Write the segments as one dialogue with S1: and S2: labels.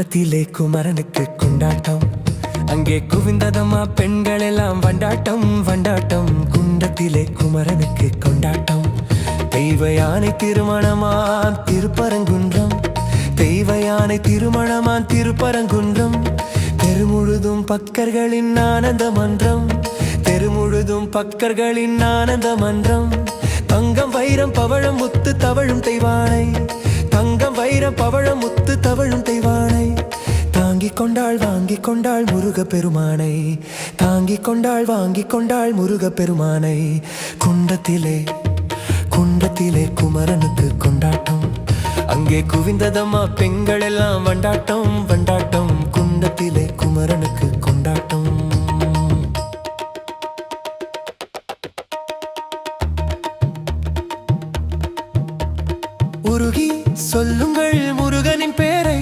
S1: குன்றத்திலே குமரனுக்கு கொண்டாட்டம். அங்கே குவிந்ததம்மா பெண்கள் எல்லாம் வண்டாட்டம் வண்டாட்டம். குன்றத்திலே குமரனுக்கு கொண்டாட்டம். தெய்வ யானை திருமணமான் திருப்பரங்குன்றம். தெய்வ யானை திருமணமான் திருப்பரங்குன்றம். தெருமுழுதும் பக்கர்களின் ஆனந்த மன்றம். தெருமுழுதும் பக்கர்களின் ஆனந்த மன்றம். தங்கம் வைரம் பவழம் முத்து தவழும் தெய்வானை. தங்கம் வைரம் பவழம் முத்து தவழும் தெய்வானை. தாங்கிக் கொண்டாள் வாங்கிக் கொண்டாள் முருக பெருமானை. தாங்கிக் கொண்டாள் வாங்கிக் கொண்டாள் முருக பெருமானை. குன்றத்திலே குன்றத்திலே குமரனுக்கு கொண்டாட்டம். அங்கே குவிந்ததம்மா பெண்கள் எல்லாம் வண்டாட்டம் வண்டாட்டம். குன்றத்திலே குமரனுக்கு கொண்டாட்டம். உருகி சொல்லுங்கள் முருகனின் பேரை.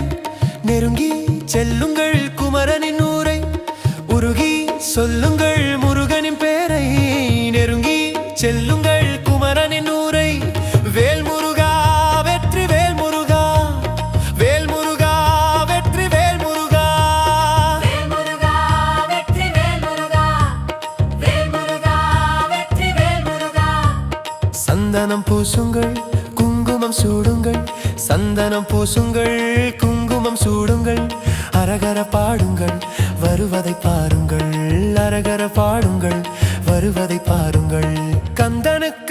S1: நெருங்கி செல்லுங்கள் குமரனின் ஊரை. உருகி சொல்லுங்கள் முருகனின் பேரை. நெருங்கி செல்லுங்கள் குமரனின் ஊரை. வேல் முருகா வெற்றி வேல் முருகா. வேல் முருகா வெற்றி வேல் முருகா.
S2: வேல் முருகா வெற்றி வேல் முருகா. வேல் முருகா வெற்றி வேல் முருகா.
S1: சந்தனம் பூசுங்கள் குங்குமம் சூடுங்கள். சந்தனம் பூசுங்கள் குங்குமம் சூடுங்கள். அரகர பாடுங்கள் வருவதை பாருங்கள். அரகர பாடுங்கள் வருவதை பாருங்கள். கந்தனுக்கு